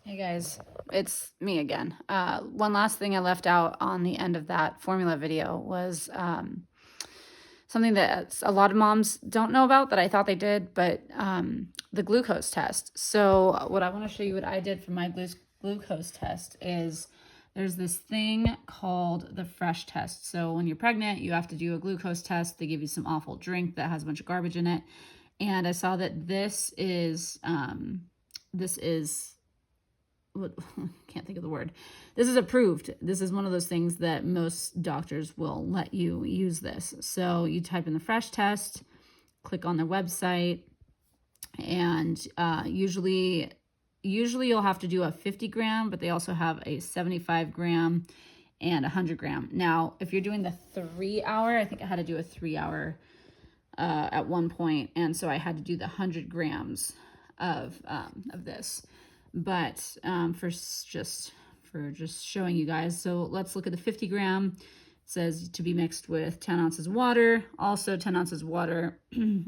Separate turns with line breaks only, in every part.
Hey guys, it's me again. One last thing I left out on the end of that formula video was something that a lot of moms don't know about that I thought they did, but the glucose test. So what I want to show you what I did for my glucose test is there's this thing called the fresh test. So when you're pregnant, you have to do a glucose test. They give you some awful drink that has a bunch of garbage in it. And I saw that this is can't think of the word. This is approved. This is one of those things that most doctors will let you use this. So you type in the fresh test, click on their website, and usually you'll have to do a 50 gram, but they also have a 75 gram and 100 gram. Now, if you're doing the 3 hour, I think I had to do a 3 hour at one point, and so I had to do the 100 grams of this. But for just showing you guys, so let's look at the 50 gram. It says to be mixed with 10 ounces of water, also 10 ounces of water,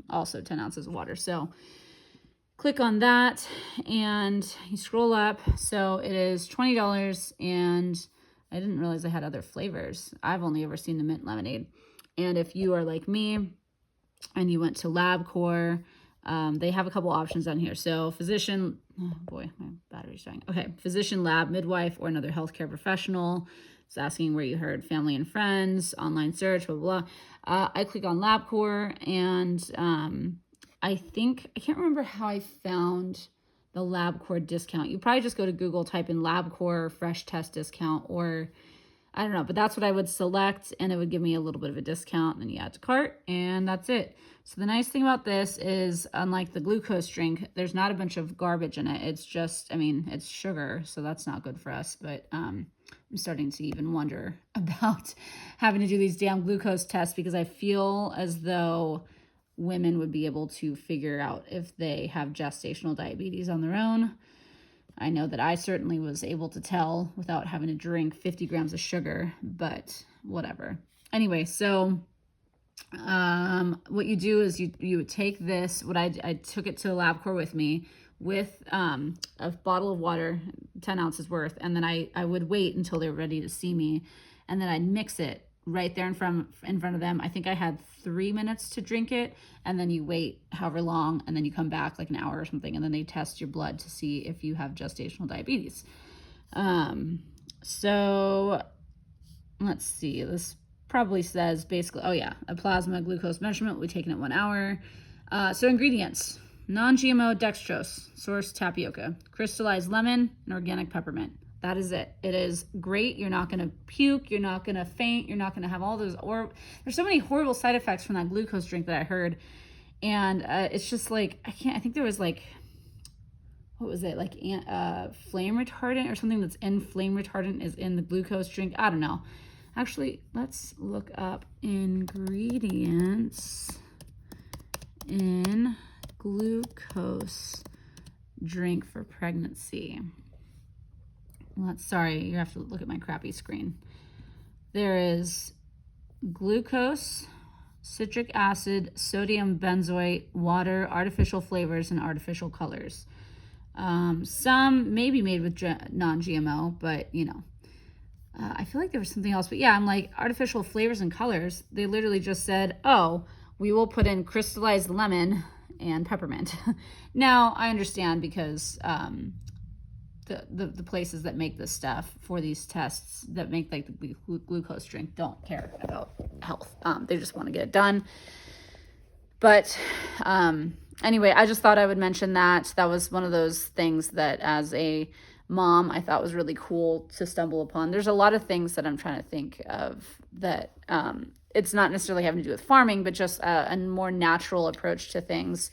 also 10 ounces of water. So click on that and you scroll up. So it is $20, and I didn't realize I had other flavors. I've only ever seen the mint lemonade. And if you are like me and you went to LabCorp, they have a couple options on here. So physician, oh boy, my battery's dying. Okay, physician, lab, midwife, or another healthcare professional. It's asking where you heard, family and friends, online search, blah, blah, blah. I click on LabCorp, and I can't remember how I found the LabCorp discount. You probably just go to Google, type in LabCorp fresh test discount, or I don't know, but that's what I would select, and it would give me a little bit of a discount, and then you add to cart, and that's it. So the nice thing about this is, unlike the glucose drink, there's not a bunch of garbage in it. It's just, I mean, it's sugar, so that's not good for us, but I'm starting to even wonder about having to do these damn glucose tests, because I feel as though women would be able to figure out if they have gestational diabetes on their own. I know that I certainly was able to tell without having to drink 50 grams of sugar, but whatever. Anyway, so what you do is you would take this, I took it to LabCorp with me with a bottle of water, 10 ounces worth, and then I would wait until they were ready to see me, and then I'd mix it right there in front of them. I think I had 3 minutes to drink it, and then you wait however long, and then you come back like an hour or something, and then they test your blood to see if you have gestational diabetes. So let's see, this probably says basically, oh yeah, a plasma glucose measurement will be taken at 1 hour. So ingredients: non-GMO dextrose, source tapioca, crystallized lemon, and organic peppermint. That is it. It is great. You're not going to puke. You're not going to faint. You're not going to have all those, or there's so many horrible side effects from that glucose drink that I heard. And it's just like, I think there was like, what was it? Like flame retardant or something that's in flame retardant is in the glucose drink. I don't know. Actually, let's look up ingredients in glucose drink for pregnancy. Sorry, you have to look at my crappy screen. There is glucose, citric acid, sodium benzoate, water, artificial flavors, and artificial colors. Some may be made with non-GMO, but you know, I feel like there was something else. But yeah, I'm like, artificial flavors and colors. They literally just said, oh, we will put in crystallized lemon and peppermint. Now, I understand, because the places that make this stuff for these tests, that make like the glucose drink, don't care about health. They just want to get it done. But anyway, I just thought I would mention that. That was one of those things that as a mom, I thought was really cool to stumble upon. There's a lot of things that I'm trying to think of that it's not necessarily having to do with farming, but just a more natural approach to things.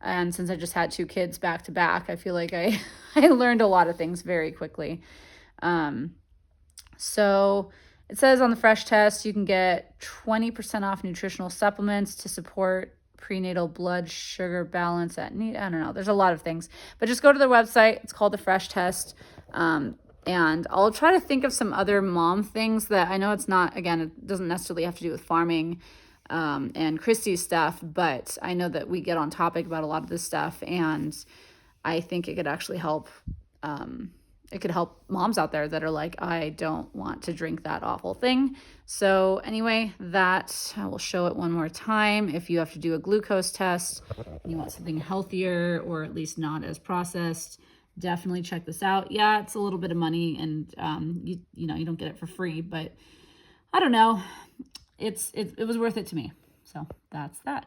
And since I just had 2 kids back to back, I feel like I learned a lot of things very quickly. So it says on the fresh test, you can get 20% off nutritional supplements to support prenatal blood sugar balance at need. I don't know. There's a lot of things, but just go to their website. It's called the fresh test. And I'll try to think of some other mom things that I know it's not, again, it doesn't necessarily have to do with farming and Christy's stuff, but I know that we get on topic about a lot of this stuff, and I think it could actually help it could help moms out there that are like, I don't want to drink that awful thing. So anyway, that I will show it one more time. If you have to do a glucose test and you want something healthier or at least not as processed, definitely check this out. Yeah, it's a little bit of money, and you know, you don't get it for free, but I don't know. It was worth it to me. So that's that.